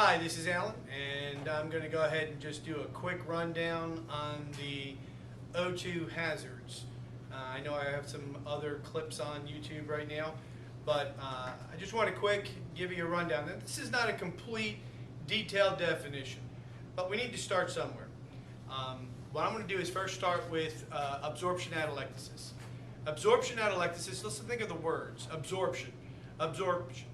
Hi, this is Alan, and I'm going to go ahead and just do a quick rundown on the O2 hazards. I know I have some other clips on YouTube right now, but I just want to give you a rundown. Now, this is not a complete, detailed definition, but we need to start somewhere. What I'm going to do is first start with absorption atelectasis. Absorption atelectasis, let's think of the words. Absorption. Absorption.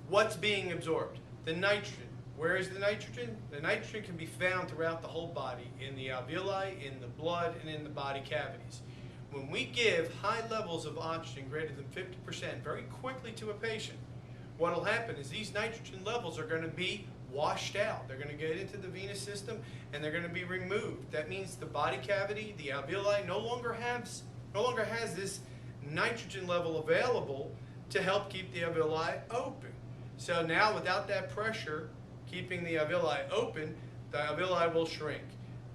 What's being absorbed? The nitrogen. Where is the nitrogen? The nitrogen can be found throughout the whole body, in the alveoli, in the blood, and in the body cavities. When we give high levels of oxygen, greater than 50%, very quickly to a patient, what will happen is these nitrogen levels are going to be washed out. They're going to get into the venous system, and they're going to be removed. That means the body cavity, the alveoli, no longer has this nitrogen level available to help keep the alveoli open. So now, without that pressure keeping the alveoli open, the alveoli will shrink.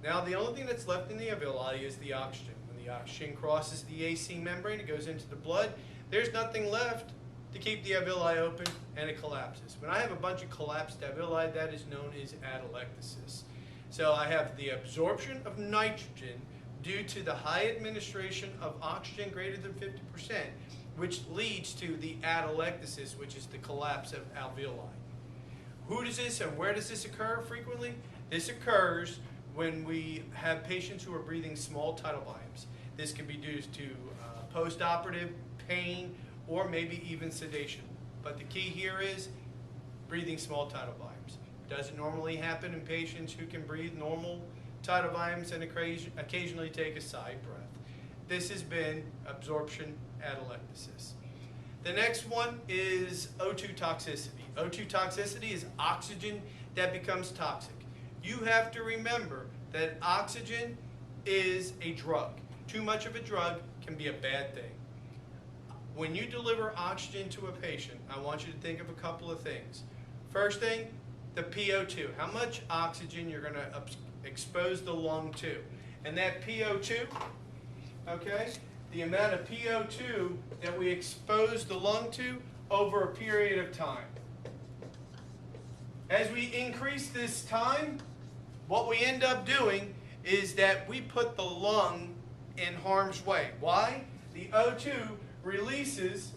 Now, the only thing that's left in the alveoli is the oxygen. When the oxygen crosses the AC membrane, it goes into the blood. There's nothing left to keep the alveoli open, and it collapses. When I have a bunch of collapsed alveoli, that is known as atelectasis. So I have the absorption of nitrogen due to the high administration of oxygen greater than 50%, which leads to the atelectasis, which is the collapse of alveoli. Who does this and where does this occur frequently? This occurs when we have patients who are breathing small tidal volumes. This can be due to post-operative pain or maybe even sedation. But the key here is breathing small tidal volumes. It doesn't normally happen in patients who can breathe normal tidal volumes and occasionally take a side breath. This has been absorption atelectasis. The next one is O2 toxicity. O2 toxicity is oxygen that becomes toxic. You have to remember that oxygen is a drug. Too much of a drug can be a bad thing. When you deliver oxygen to a patient, I want you to think of a couple of things. First thing, the PO2. How much oxygen you're going to expose the lung to. And that PO2, okay, the amount of PO2 that we expose the lung to over a period of time. As we increase this time, what we end up doing is that we put the lung in harm's way. Why? The O2 releases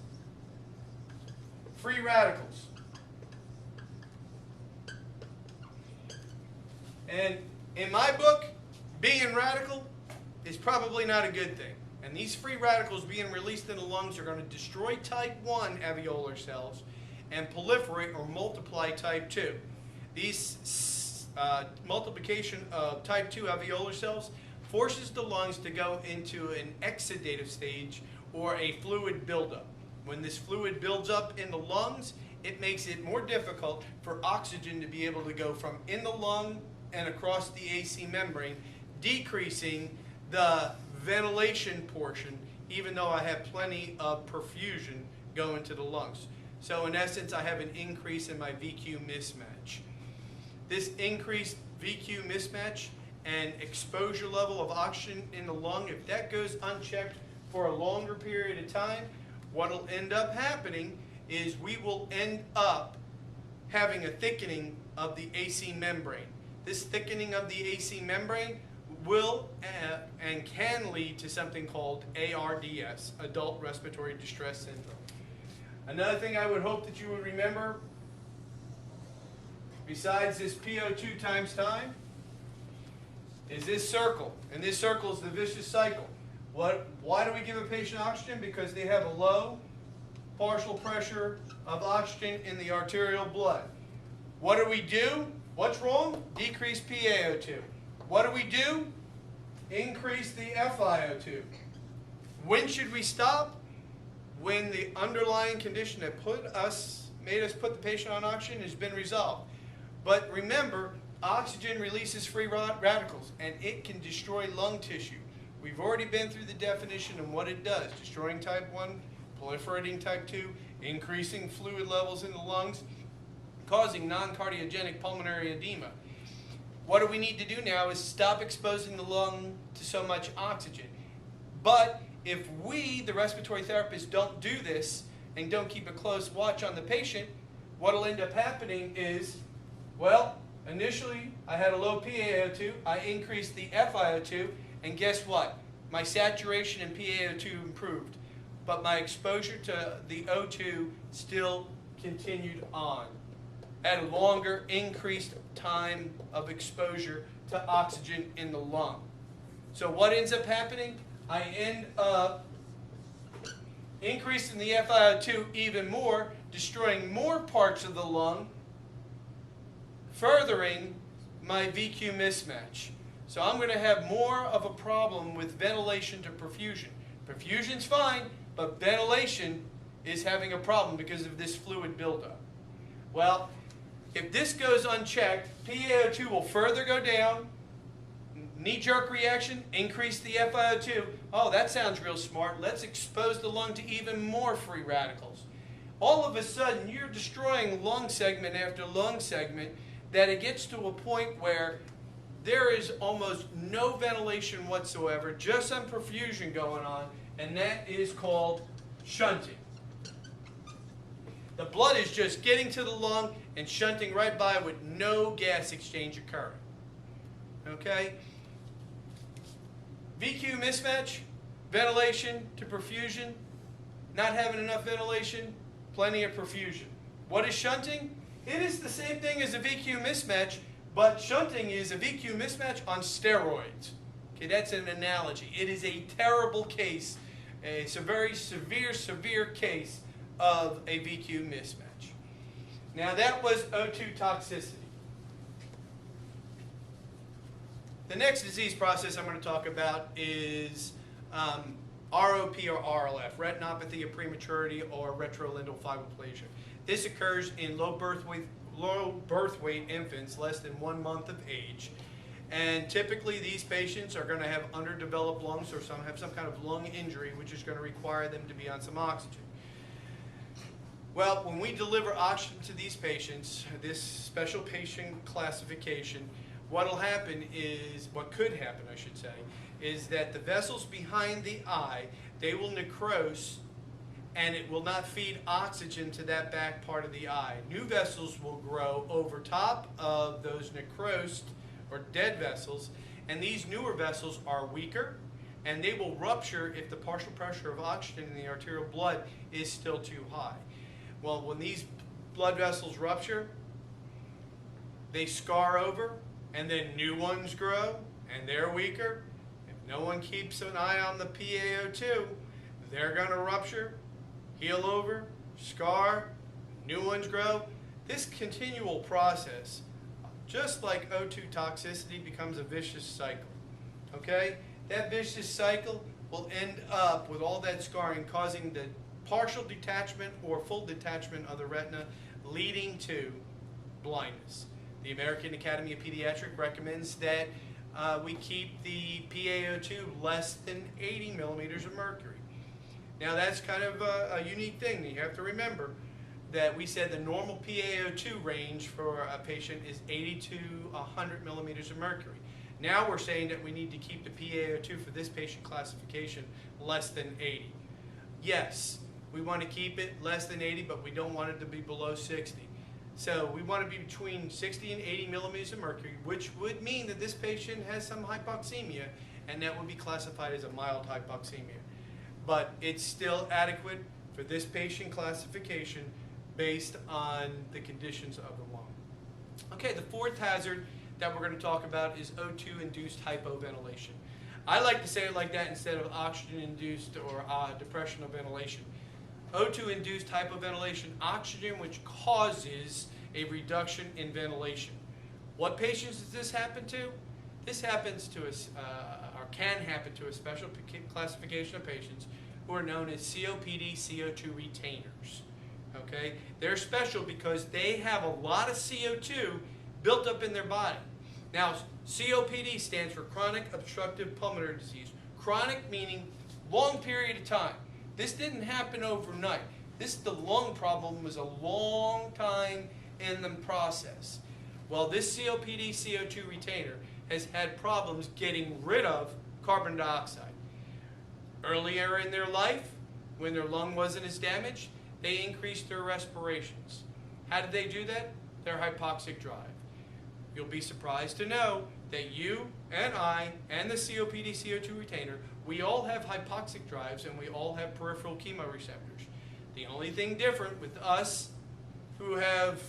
free radicals. And in my book, being radical is probably not a good thing. And these free radicals being released in the lungs are going to destroy type 1 alveolar cells and proliferate or multiply type 2. These multiplication of type 2 alveolar cells forces the lungs to go into an exudative stage or a fluid buildup. When this fluid builds up in the lungs, it makes it more difficult for oxygen to be able to go from in the lung and across the AC membrane, decreasing the ventilation portion, even though I have plenty of perfusion going to the lungs. So in essence, I have an increase in my VQ mismatch. This increased VQ mismatch and exposure level of oxygen in the lung, if that goes unchecked for a longer period of time, what will end up happening is we will end up having a thickening of the AC membrane. This thickening of the AC membrane will and can lead to something called ARDS, Adult Respiratory Distress Syndrome. Another thing I would hope that you would remember, besides this PO2 times time, is this circle. And this circle is the vicious cycle. Why do we give a patient oxygen? Because they have a low partial pressure of oxygen in the arterial blood. What do we do? What's wrong? Decrease PaO2. What do we do? Increase the FiO2. When should we stop? When the underlying condition that made us put the patient on oxygen has been resolved. But remember, oxygen releases free radicals, and it can destroy lung tissue. We've already been through the definition of what it does: destroying type 1, proliferating type 2, increasing fluid levels in the lungs, causing non-cardiogenic pulmonary edema. What do we need to do now is stop exposing the lung to so much oxygen. But if we, the respiratory therapists, don't do this and don't keep a close watch on the patient, what will end up happening is Well, initially I had a low PaO2, I increased the FiO2, and guess what? My saturation in PaO2 improved, but my exposure to the O2 still continued on at a longer, increased time of exposure to oxygen in the lung. So what ends up happening? I end up increasing the FiO2 even more, destroying more parts of the lung, furthering my VQ mismatch. So I'm going to have more of a problem with ventilation to perfusion. Perfusion's fine, but ventilation is having a problem because of this fluid buildup. Well, if this goes unchecked, PaO2 will further go down, knee-jerk reaction, increase the FiO2. Oh, that sounds real smart. Let's expose the lung to even more free radicals. All of a sudden, you're destroying lung segment after lung segment that it gets to a point where there is almost no ventilation whatsoever, just some perfusion going on, and that is called shunting. The blood is just getting to the lung and shunting right by with no gas exchange occurring. Okay? VQ mismatch, ventilation to perfusion, not having enough ventilation, plenty of perfusion. What is shunting? It is the same thing as a VQ mismatch, but shunting is a VQ mismatch on steroids. Okay, that's an analogy. It is a terrible case. It's a very severe case of a VQ mismatch. Now that was O2 toxicity. The next disease process I'm going to talk about is ROP or RLF, retinopathy of prematurity or retrolindal fibroplasia. This occurs in low birth weight infants less than 1 month of age. And typically these patients are going to have underdeveloped lungs or some have some kind of lung injury which is going to require them to be on some oxygen. Well, when we deliver oxygen to these patients, this special patient classification, what could happen, I should say, is that the vessels behind the eye, they will necrose and it will not feed oxygen to that back part of the eye. New vessels will grow over top of those necrosed or dead vessels, and these newer vessels are weaker and they will rupture if the partial pressure of oxygen in the arterial blood is still too high. Well, when these blood vessels rupture, they scar over, and then new ones grow, and they're weaker. If no one keeps an eye on the PaO2, they're going to rupture, heal over, scar, new ones grow. This continual process, just like O2 toxicity, becomes a vicious cycle. Okay? That vicious cycle will end up with all that scarring causing the partial detachment or full detachment of the retina, leading to blindness. The American Academy of Pediatrics recommends that we keep the PaO2 less than 80 millimeters of mercury. Now that's kind of a unique thing. You have to remember that we said the normal PaO2 range for a patient is 80 to 100 millimeters of mercury. Now we're saying that we need to keep the PaO2 for this patient classification less than 80. Yes, we want to keep it less than 80, but we don't want it to be below 60. So we want to be between 60 and 80 millimeters of mercury, which would mean that this patient has some hypoxemia, and that would be classified as a mild hypoxemia. But it's still adequate for this patient classification based on the conditions of the lung. Okay, the fourth hazard that we're going to talk about is O2-induced hypoventilation. I like to say it like that instead of oxygen-induced or depression of ventilation. O2-induced hypoventilation, oxygen which causes a reduction in ventilation. What patients does this happen to? This happens to us, or can happen to a special classification of patients who are known as COPD CO2 retainers. Okay? They're special because they have a lot of CO2 built up in their body. Now, COPD stands for chronic obstructive pulmonary disease. Chronic meaning long period of time. This didn't happen overnight. The lung problem was a long time in the process. Well, this COPD CO2 retainer has had problems getting rid of carbon dioxide. Earlier in their life, when their lung wasn't as damaged, they increased their respirations. How did they do that? Their hypoxic drive. you'll be surprised to know that you and I and the COPD CO2 retainer, we all have hypoxic drives and we all have peripheral chemoreceptors. The only thing different with us who have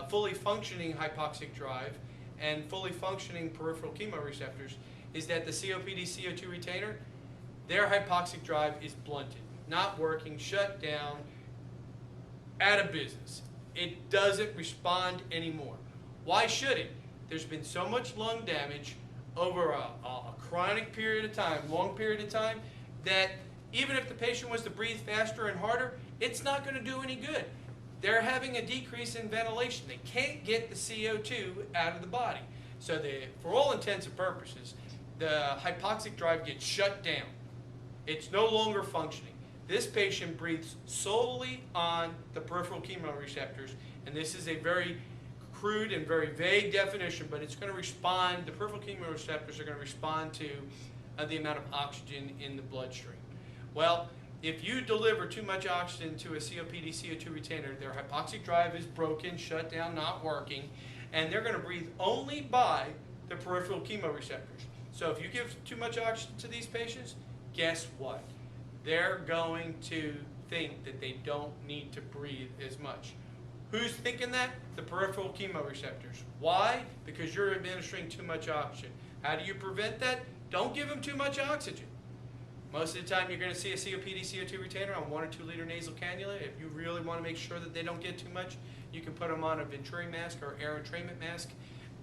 fully functioning hypoxic drive and fully functioning peripheral chemoreceptors is that the COPD CO2 retainer, their hypoxic drive is blunted, not working, shut down, out of business. It doesn't respond anymore. Why should it? There's been so much lung damage over a chronic period of time, long period of time, that even if the patient was to breathe faster and harder, it's not going to do any good. They're having a decrease in ventilation. They can't get the CO2 out of the body. So for all intents and purposes, the hypoxic drive gets shut down. It's no longer functioning. This patient breathes solely on the peripheral chemoreceptors, and this is a very crude and very vague definition, but it's going to respond, the peripheral chemoreceptors are going to respond to the amount of oxygen in the bloodstream. Well, if you deliver too much oxygen to a COPD CO2 retainer, their hypoxic drive is broken, shut down, not working, and they're going to breathe only by the peripheral chemoreceptors. So if you give too much oxygen to these patients, guess what? They're going to think that they don't need to breathe as much. Who's thinking that? The peripheral chemoreceptors. Why? Because you're administering too much oxygen. How do you prevent that? Don't give them too much oxygen. Most of the time you're going to see a COPD CO2 retainer on 1 or 2 liter nasal cannula. If you really want to make sure that they don't get too much, you can put them on a Venturi mask or air entrainment mask,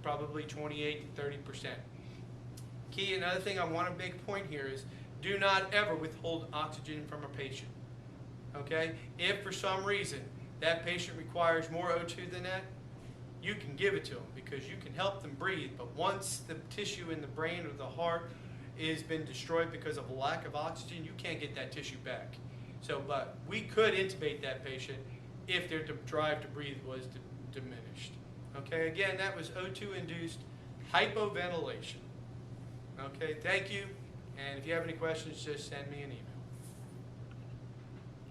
probably 28 to 30%. Key, another thing I want to make a point here is do not ever withhold oxygen from a patient. Okay? If for some reason that patient requires more O2 than that, you can give it to them because you can help them breathe. But once the tissue in the brain or the heart has been destroyed because of a lack of oxygen, you can't get that tissue back. So, but we could intubate that patient if their drive to breathe was diminished. Okay, again, that was O2-induced hypoventilation. Okay, thank you. And if you have any questions, just send me an email.